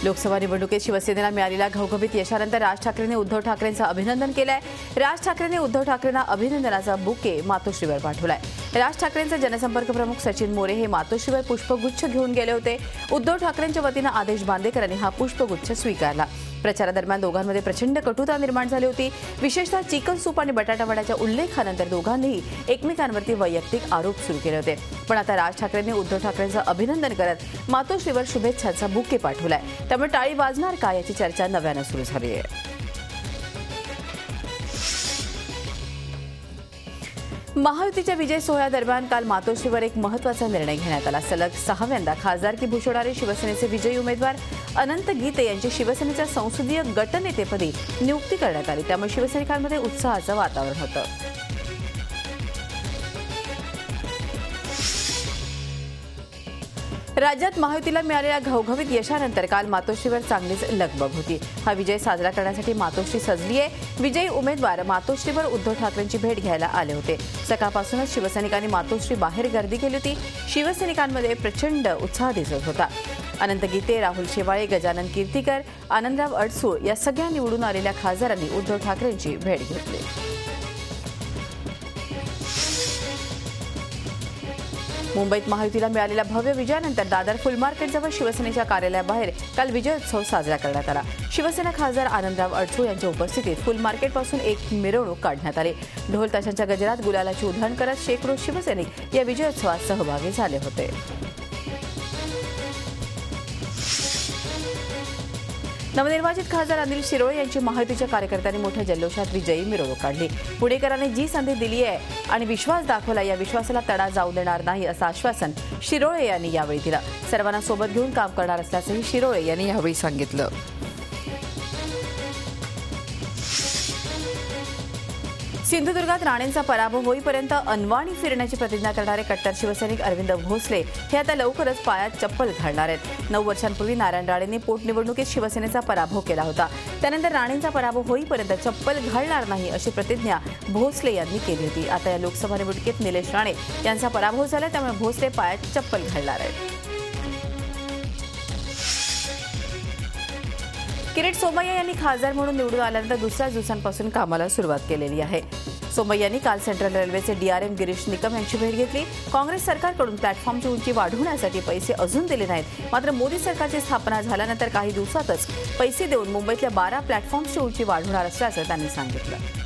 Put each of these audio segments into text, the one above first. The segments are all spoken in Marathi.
लोकसभा निवडणुकीत शिवसेनेला मिळालेल्या घवघवीत यशानंतर राज ठाकरेंनी उद्धव ठाकरेंचं अभिनंदन केलंय। राज ठाकरेंनी उद्धव ठाकरेंना अभिनंदनाचा बुके मातोश्रीवर पाठवलाय। राज ठाकरेंचे जनसंपर्क प्रमुख सचिन मोरे हे मातोश्रीवर पुष्पगुच्छ घेऊन गेले होते। उद्धव ठाकरेंच्या वतीने आदेश बांदेकरांनी हा पुष्पगुच्छ स्वीकारला। प्रचारादरम्यान दोघांमध्ये प्रचंड कटुता निर्माण झाली होती। विशेषतः चिकन सूप आणि बटाटा वड्याच्या उल्लेखानंतर दोघांनीही एकमेकांवरती वैयक्तिक आरोप सुरू केले होते। पण आता राज ठाकरेंनी उद्धव ठाकरेंचं अभिनंदन करत मातोश्रीवर शुभेच्छांचा बुके पाठवलाय। त्यामुळे टाळी वाजणार का याची चर्चा नव्यानं सुरू झाली आहे। महायुतीच्या विजय सोहळ्यादरम्यान काल मातोश्रीवर एक महत्त्वाचा निर्णय घेण्यात आला। सलग 6व्यांदा खासदारकी भूषवणारे शिवसेनेचे विजयी उमेदवार अनंत गीते यांची शिवसेनेच्या संसदीय गटनेतेपदी नियुक्ती करण्यात आली। त्यामुळे शिवसैनिकांमध्ये उत्साहाचं वातावरण होतं। राज्यात महायुतीला मिळालेल्या घवघवीत यशानंतर काल मातोश्रीवर चांगलीच लगबग होती। हा विजय साजरा करण्यासाठी मातोश्री सजली आहे। विजयी उमेदवार मातोश्रीवर उद्धव ठाकरेंची भेट घ्यायला आले होते। सकाळपासूनच शिवसैनिकांनी मातोश्री बाहेर गर्दी केली होती। शिवसैनिकांमध्ये प्रचंड उत्साह दिसत होता। अनंत गीते, राहुल शेवाळे, गजानन कीर्तीकर, आनंदराव अडसूळ या सगळ्या निवडून आलेल्या खासदारांनी उद्धव ठाकरेंची भेट घेतली। मुंबईत महायुतीला मिळालेल्या भव्य विजयानंतर दादर फुल मार्केटजवळ शिवसेनेच्या कार्यालयाबाहेर काल विजयोत्सव साजरा करण्यात आला। शिवसेना खासदार आनंदराव अडसूळ यांच्या उपस्थितीत फुल मार्केटपासून एक मिरवणूक काढण्यात आली। ढोल ताशांच्या गजरात गुलालाची उधळण करत शेकडो शिवसैनिक या विजयोत्सवात सहभागी झाले होते। नवनिर्वाचित खासदार अनिल शिरोळे यांची महायुतीच्या कार्यकर्त्यांनी मोठ्या जल्लोषात विजयी मिरवणूक काढली। पुणेकरांनी जी संधी दिली आहे आणि विश्वास दाखवला, या विश्वासाला तडा जाऊ देणार नाही असं आश्वासन शिरोळे यांनी यावेळी दिलं। सर्वांना सोबत घेऊन काम करणार असल्याचंही शिरोळे यांनी यावेळी सांगितलं। सिंधुदुर्गात राणेंचा पराभव होईपर्यंत अनवाणी फिरण्याची प्रतिज्ञा करणारे कट्टर शिवसैनिक अरविंद भोसले हे आता लवकरच पायात चप्पल घालणार आहेत। 9 वर्षांपूर्वी नारायण राणेंनी पोटनिवडणुकीत शिवसेनेचा पराभव केला होता। त्यानंतर राणेंचा पराभव होईपर्यंत चप्पल घालणार नाही अशी प्रतिज्ञा भोसले यांनी केली होती। आता या लोकसभा निवडणुकीत निलेश राणे यांचा पराभव झाला, त्यामुळे भोसले पायात चप्पल घालणार आहेत। किरीट सोमय्या यांनी खासदार म्हणून निवडून आल्यानंतर दुसऱ्याच दिवसांपासून कामाला सुरुवात केलेली आहे। सोमय्यांनी काल सेंट्रल रेल्वेचे डीआरएम गिरीश निकम यांची भेट घेतली। काँग्रेस सरकारकडून प्लॅटफॉर्मची उंची वाढवण्यासाठी पैसे अजून दिले नाहीत, मात्र मोदी सरकारची स्थापना झाल्यानंतर काही दिवसातच पैसे देऊन मुंबईतल्या 12 प्लॅटफॉर्मची उंची वाढवणार असल्याचं त्यांनी सांगितलं।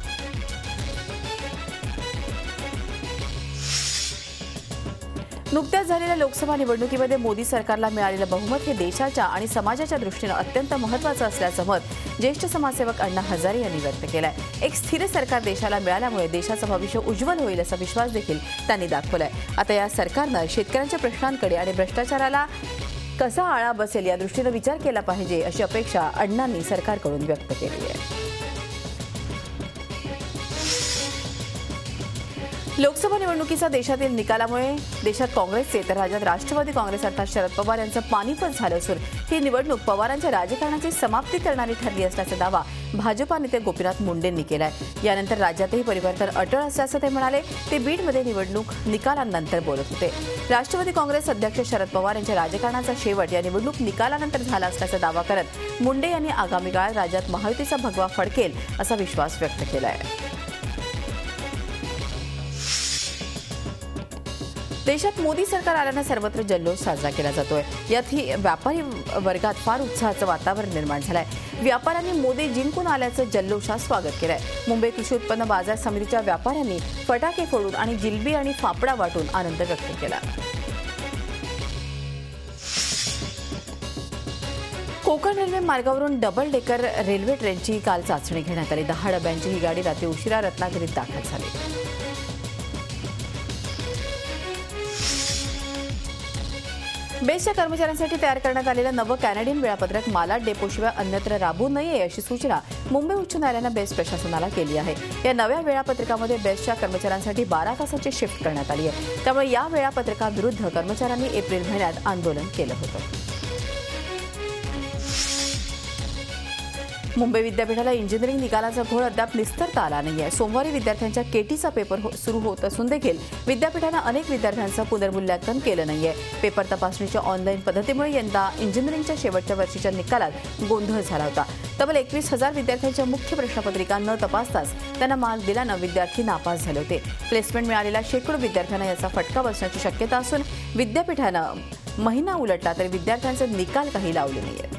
नुकत्याच झालेल्या लोकसभा निवडणुकीमध्ये मोदी सरकारला मिळालेलं बहुमत हे देशाच्या आणि समाजाच्या दृष्टीनं अत्यंत महत्त्वाचं असल्याचं मत ज्येष्ठ समाजसेवक अण्णा हजारे यांनी व्यक्त केलंय। एक स्थिर सरकार देशाला मिळाल्यामुळे देशाचं भविष्य उज्ज्वल होईल असा विश्वास देखील त्यांनी दाखवलाय। आता या सरकारनं शेतकऱ्यांच्या प्रश्नांकडे आणि भ्रष्टाचाराला कसा आळा बसेल या दृष्टीनं विचार केला पाहिजे अशी अपेक्षा अण्णांनी सरकारकडून व्यक्त केली आहे। लोकसभा निवडणुकीचा देशातील निकालामुळे देशात काँग्रेसचे तर राज्यात राष्ट्रवादी काँग्रेस अर्थात शरद पवार यांचं पानिपत झालं असून ही निवडणूक पवारांच्या राजकारणाची समाप्ती करणारी ठरली असल्याचा दावा भाजपा नेते गोपीनाथ मुंडेंनी केलाय। यानंतर राज्यातही परिवर्तन अटळ असल्याचं ते म्हणाले। ते बीडमध्ये निवडणूक निकालांनंतर बोलत होते। राष्ट्रवादी काँग्रेस अध्यक्ष शरद पवार यांच्या राजकारणाचा शेवट या निवडणूक निकालानंतर झाला असल्याचा दावा करत मुंडे यांनी आगामी काळात राज्यात महायुतीचा भगवा फडकेल असा विश्वास व्यक्त केला आहे। देशात मोदी सरकार आल्यानं सर्वत्र जल्लोष साजरा केला जातोय। यातही व्यापारी वर्गात फार उत्साहाचं वातावरण निर्माण झालंय। व्यापाऱ्यांनी मोदी जिंकून आल्याचं जल्लोषात स्वागत केलंय। मुंबई कृषी उत्पन्न बाजार समितीच्या व्यापाऱ्यांनी फटाके फोडून आणि जिलबी आणि फाफडा वाटून आनंद व्यक्त केला। कोकण रेल्वे मार्गावरून डबल डेकर रेल्वे ट्रेनची काल चाचणी घेण्यात आली। 10 डब्यांची ही गाडी रात्री उशिरा रत्नागिरीत दाखल झाली। बेस्टच्या कर्मचाऱ्यांसाठी तयार करण्यात आलेलं नवं कॅनेडियन वेळापत्रक मालाड डेपोशिवाय अन्यत्र राबवू नये अशी सूचना मुंबई उच्च न्यायालयानं बेस्ट प्रशासनाला केली आहे। या नव्या वेळापत्रकामध्ये बेस्टच्या कर्मचाऱ्यांसाठी 12 तासाची शिफ्ट करण्यात आली आहे। त्यामुळे या वेळापत्रकाविरुद्ध कर्मचाऱ्यांनी एप्रिल महिन्यात आंदोलन केलं होतं। मुंबई विद्यापीठाला इंजिनिअरिंग निकालाचा घोळ अद्याप निस्तरता आला नाहीये. सोमवारी विद्यार्थ्यांच्या केटीचा पेपर सुरू होत असून देखील विद्यापीठानं अनेक विद्यार्थ्यांचं पुनर्मूल्यांकन केलं नाहीये. पेपर तपासणीच्या ऑनलाईन पद्धतीमुळे यंदा इंजिनिअरिंगच्या शेवटच्या वर्षीच्या निकालात गोंधळ झाला होता. तब्बल 21,000 विद्यार्थ्यांच्या मुख्य प्रश्नपत्रिका न तपासताच त्यांना मार्क दिल्यानं विद्यार्थी नापास झाले होते. प्लेसमेंट मिळालेल्या शेकडो विद्यार्थ्यांना याचा फटका बसण्याची शक्यता असून विद्यापीठानं महिना उलटला तरी विद्यार्थ्यांचे निकाल काही लावले नाहीये.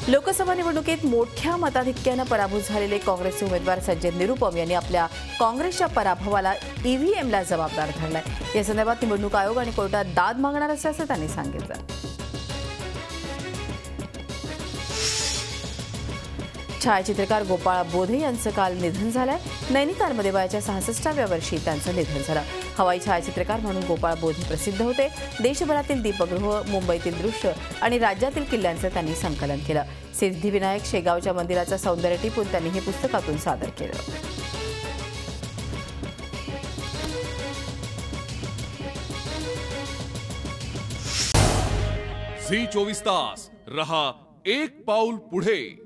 लोकसभा निवडणुकीत मोठ्या मताधिक्यानं पराभूत झालेले काँग्रेसचे उमेदवार संजय निरुपम यांनी आपल्या काँग्रेसच्या पराभवाला ईव्हीएमला जबाबदार धरलाय. या संदर्भात निवडणूक आयोग आणि कोर्टात दाद मागणार असल्याचं त्यांनी सांगितलं. छायाचित्रकार गोपाळ बोधे यांचं काल निधन झालंय. नैनितालमध्ये वयाच्या 66व्या वर्षी त्यांचं निधन झालं. हवाई छायाचित्रकार म्हणून गोपाळ बोधे प्रसिद्ध होते. देशभरातील दीपगृह, मुंबईतील दृश्य आणि राज्यातील किल्ल्यांचं त्यांनी संकलन केलं. सिद्धिविनायक शेगावच्या मंदिराचं सौंदर्य टिपून त्यांनी हे पुस्तकातून सादर केलं. झी 24 तास रहा एक पाऊल पुढे.